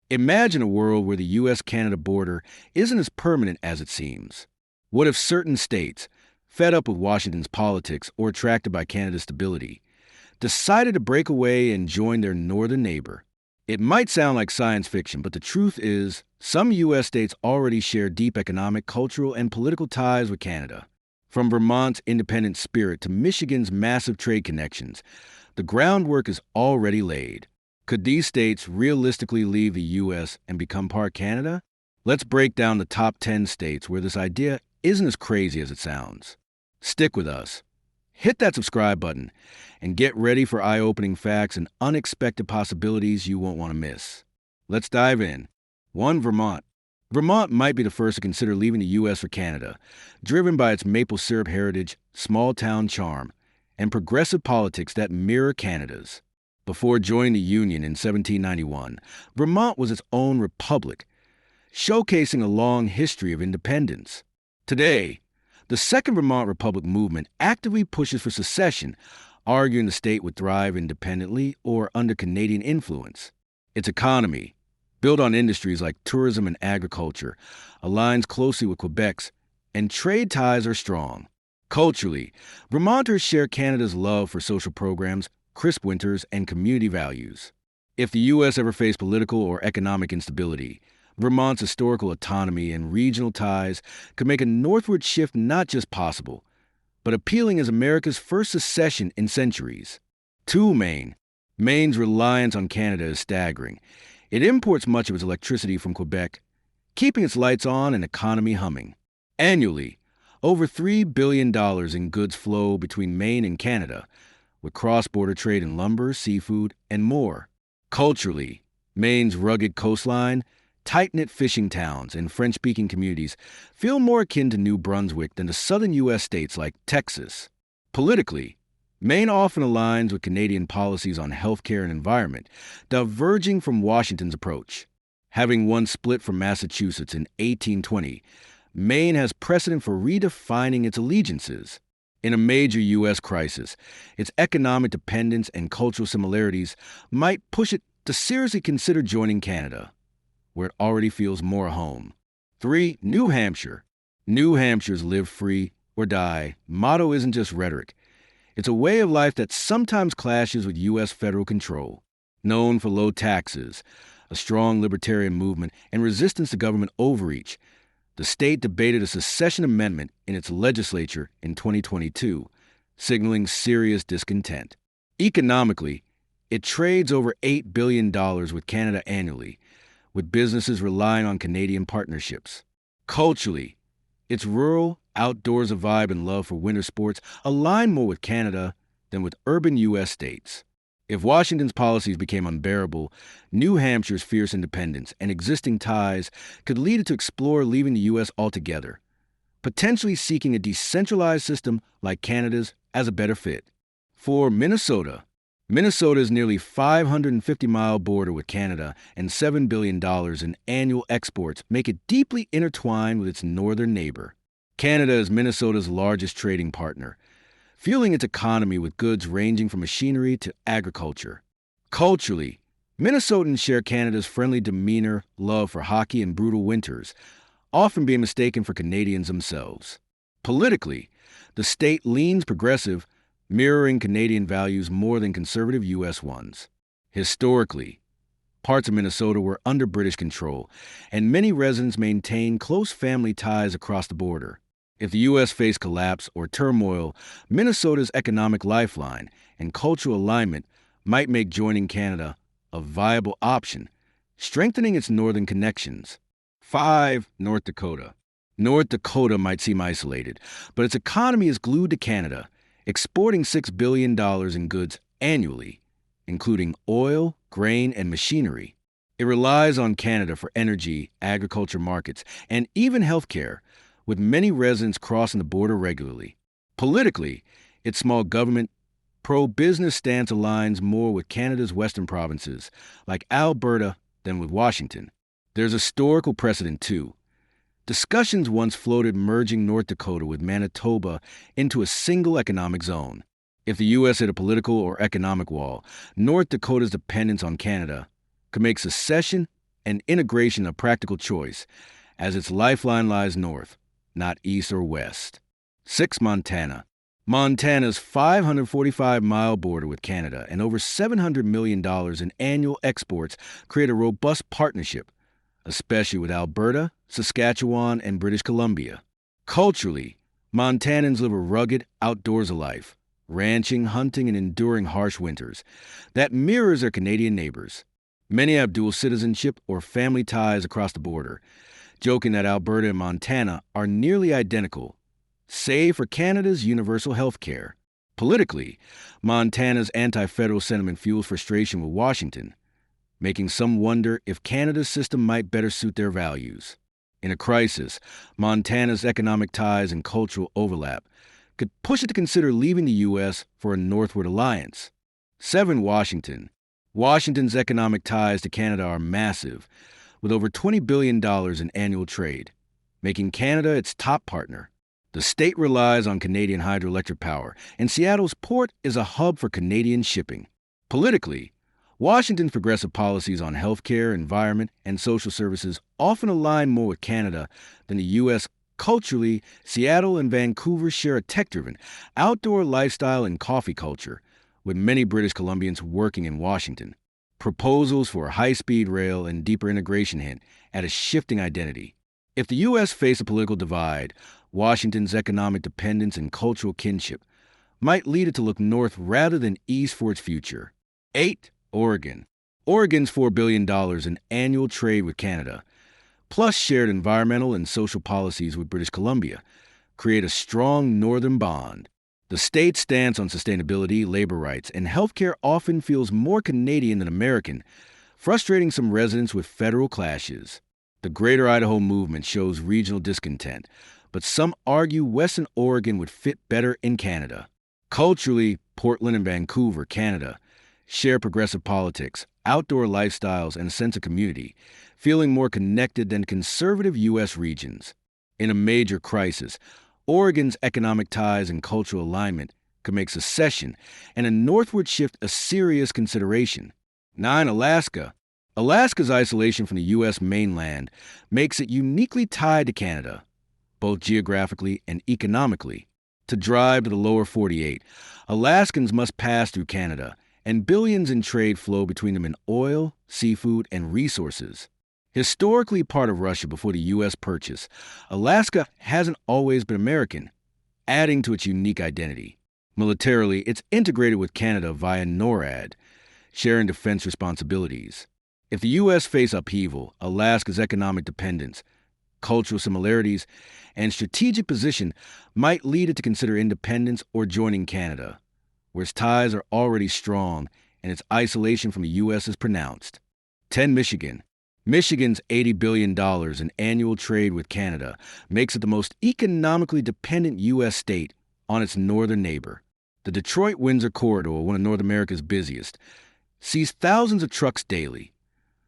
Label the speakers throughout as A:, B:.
A: Imagine a world where the U.S.-Canada border isn't as permanent as it seems. What if certain states, fed up with Washington's politics or attracted by Canada's stability, decided to break away and join their northern neighbor? It might sound like science fiction, but the truth is, some U.S. states already share deep economic, cultural, and political ties with Canada. From Vermont's independent spirit to Michigan's massive trade connections, the groundwork is already laid. Could these states realistically leave the U.S. and become part Canada? Let's break down the top 10 states where this idea isn't as crazy as it sounds. Stick with us. Hit that subscribe button and get ready for eye-opening facts and unexpected possibilities you won't want to miss. Let's dive in. 1. Vermont. Vermont might be the first to consider leaving the U.S. for Canada, driven by its maple syrup heritage, small-town charm, and progressive politics that mirror Canada's. Before joining the Union in 1791, Vermont was its own republic, showcasing a long history of independence. Today, the Second Vermont Republic movement actively pushes for secession, arguing the state would thrive independently or under Canadian influence. Its economy, built on industries like tourism and agriculture, aligns closely with Quebec's, and trade ties are strong. Culturally, Vermonters share Canada's love for social programs, crisp winters, and community values. If the U.S. ever faced political or economic instability, Vermont's historical autonomy and regional ties could make a northward shift not just possible, but appealing as America's first secession in centuries. 2. Maine. Maine's reliance on Canada is staggering. It imports much of its electricity from Quebec, keeping its lights on and economy humming. Annually, over $3 billion in goods flow between Maine and Canada, with cross-border trade in lumber, seafood, and more. Culturally, Maine's rugged coastline, tight-knit fishing towns, and French-speaking communities feel more akin to New Brunswick than to southern U.S. states like Texas. Politically, Maine often aligns with Canadian policies on healthcare and environment, diverging from Washington's approach. Having once split from Massachusetts in 1820, Maine has precedent for redefining its allegiances. In a major U.S. crisis, its economic dependence and cultural similarities might push it to seriously consider joining Canada, where it already feels more home. 3. New Hampshire. New Hampshire's live free or die motto isn't just rhetoric. It's a way of life that sometimes clashes with U.S. federal control. Known for low taxes, a strong libertarian movement, and resistance to government overreach, the state debated a secession amendment in its legislature in 2022, signaling serious discontent. Economically, it trades over $8 billion with Canada annually, with businesses relying on Canadian partnerships. Culturally, its rural, outdoors vibe and love for winter sports align more with Canada than with urban U.S. states. If Washington's policies became unbearable, New Hampshire's fierce independence and existing ties could lead it to explore leaving the U.S. altogether, potentially seeking a decentralized system like Canada's as a better fit. 4. Minnesota. Minnesota's nearly 550-mile border with Canada and $7 billion in annual exports make it deeply intertwined with its northern neighbor. Canada is Minnesota's largest trading partner, fueling its economy with goods ranging from machinery to agriculture. Culturally, Minnesotans share Canada's friendly demeanor, love for hockey, and brutal winters, often being mistaken for Canadians themselves. Politically, the state leans progressive, mirroring Canadian values more than conservative U.S. ones. Historically, parts of Minnesota were under British control, and many residents maintain close family ties across the border. If the U.S. faced collapse or turmoil, Minnesota's economic lifeline and cultural alignment might make joining Canada a viable option, strengthening its northern connections. 5. North Dakota. North Dakota might seem isolated, but its economy is glued to Canada, exporting $6 billion in goods annually, including oil, grain, and machinery. It relies on Canada for energy, agriculture markets, and even healthcare, with many residents crossing the border regularly. Politically, its small government, pro-business stance aligns more with Canada's western provinces, like Alberta, than with Washington. There's historical precedent, too. Discussions once floated merging North Dakota with Manitoba into a single economic zone. If the U.S. hit a political or economic wall, North Dakota's dependence on Canada could make secession and integration a practical choice, as its lifeline lies north, not east or west. 6. Montana. Montana's 545-mile border with Canada and over $700 million in annual exports create a robust partnership, especially with Alberta, Saskatchewan, and British Columbia. Culturally, Montanans live a rugged, outdoorsy life, ranching, hunting, and enduring harsh winters that mirrors their Canadian neighbors. Many have dual citizenship or family ties across the border, joking that Alberta and Montana are nearly identical, save for Canada's universal health care. Politically, Montana's anti-federal sentiment fuels frustration with Washington, making some wonder if Canada's system might better suit their values. In a crisis, Montana's economic ties and cultural overlap could push it to consider leaving the U.S. for a northward alliance. 7. Washington. Washington's economic ties to Canada are massive, with over $20 billion in annual trade, making Canada its top partner. The state relies on Canadian hydroelectric power, and Seattle's port is a hub for Canadian shipping. Politically, Washington's progressive policies on healthcare, environment, and social services often align more with Canada than the U.S. Culturally, Seattle and Vancouver share a tech-driven, outdoor lifestyle and coffee culture, with many British Columbians working in Washington. Proposals for high-speed rail and deeper integration hint at a shifting identity. If the U.S. faced a political divide, Washington's economic dependence and cultural kinship might lead it to look north rather than east for its future. 8. Oregon. Oregon's $4 billion in annual trade with Canada, plus shared environmental and social policies with British Columbia, create a strong northern bond. The state's stance on sustainability, labor rights, and healthcare often feels more Canadian than American, frustrating some residents with federal clashes. The Greater Idaho movement shows regional discontent, but some argue Western Oregon would fit better in Canada. Culturally, Portland and Vancouver, Canada, share progressive politics, outdoor lifestyles, and a sense of community, feeling more connected than conservative U.S. regions. In a major crisis, Oregon's economic ties and cultural alignment could make secession and a northward shift a serious consideration. 9. Alaska. Alaska's isolation from the U.S. mainland makes it uniquely tied to Canada, both geographically and economically. To drive to the lower 48, Alaskans must pass through Canada, and billions in trade flow between them in oil, seafood, and resources. Historically part of Russia before the U.S. purchase, Alaska hasn't always been American, adding to its unique identity. Militarily, it's integrated with Canada via NORAD, sharing defense responsibilities. If the U.S. face upheaval, Alaska's economic dependence, cultural similarities, and strategic position might lead it to consider independence or joining Canada, where its ties are already strong and its isolation from the U.S. is pronounced. 10. Michigan. Michigan's $80 billion in annual trade with Canada makes it the most economically dependent U.S. state on its northern neighbor. The Detroit-Windsor corridor, one of North America's busiest, sees thousands of trucks daily,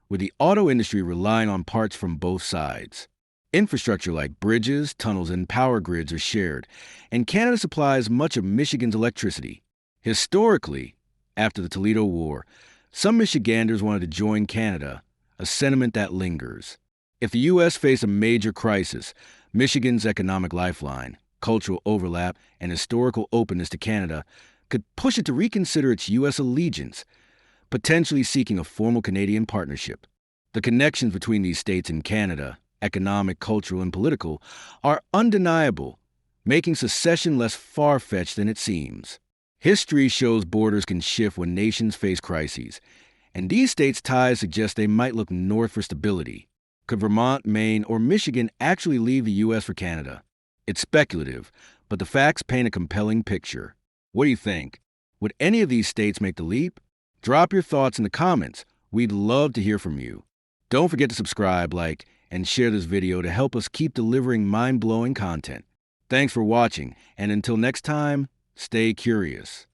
A: with the auto industry relying on parts from both sides. Infrastructure like bridges, tunnels, and power grids are shared, and Canada supplies much of Michigan's electricity. Historically, after the Toledo War, some Michiganders wanted to join Canada, a sentiment that lingers. If the U.S. faced a major crisis, Michigan's economic lifeline, cultural overlap, and historical openness to Canada could push it to reconsider its U.S. allegiance, potentially seeking a formal Canadian partnership. The connections between these states and Canada, economic, cultural, and political, are undeniable, making secession less far-fetched than it seems. History shows borders can shift when nations face crises, and these states' ties suggest they might look north for stability. Could Vermont, Maine, or Michigan actually leave the U.S. for Canada? It's speculative, but the facts paint a compelling picture. What do you think? Would any of these states make the leap? Drop your thoughts in the comments. We'd love to hear from you. Don't forget to subscribe, like, and share this video to help us keep delivering mind-blowing content. Thanks for watching, and until next time, stay curious.